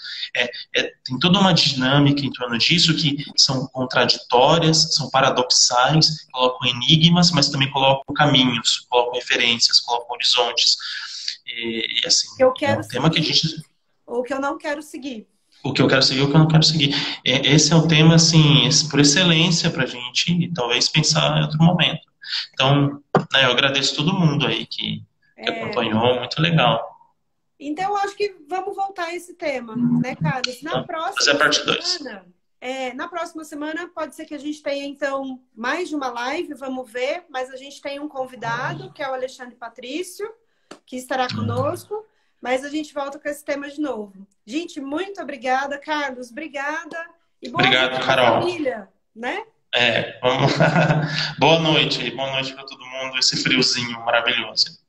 Tem toda uma dinâmica em torno disso que são contraditórias, são paradoxais, colocam enigmas, mas também colocam caminhos, colocam referências, colocam horizontes. E assim, Que eu é quero um tema que a seguir gente ou que eu não quero seguir. o que eu quero seguir e o que eu não quero seguir. Esse é um tema, assim, por excelência para a gente e talvez pensar em outro momento. Então, né, eu agradeço todo mundo aí que É, acompanhou, muito legal. Então, eu acho que vamos voltar a esse tema, né, Carlos? Então, fazer a parte 2. Na próxima semana pode ser que a gente tenha, então, mais de uma live, vamos ver, mas a gente tem um convidado, que é o Alexandre Patrício, que estará conosco, mas a gente volta com esse tema de novo. Gente, muito obrigada, Carlos, obrigada. E boa Obrigado, noite Carol. família, né? Vamos. Boa noite para todo mundo, esse friozinho maravilhoso.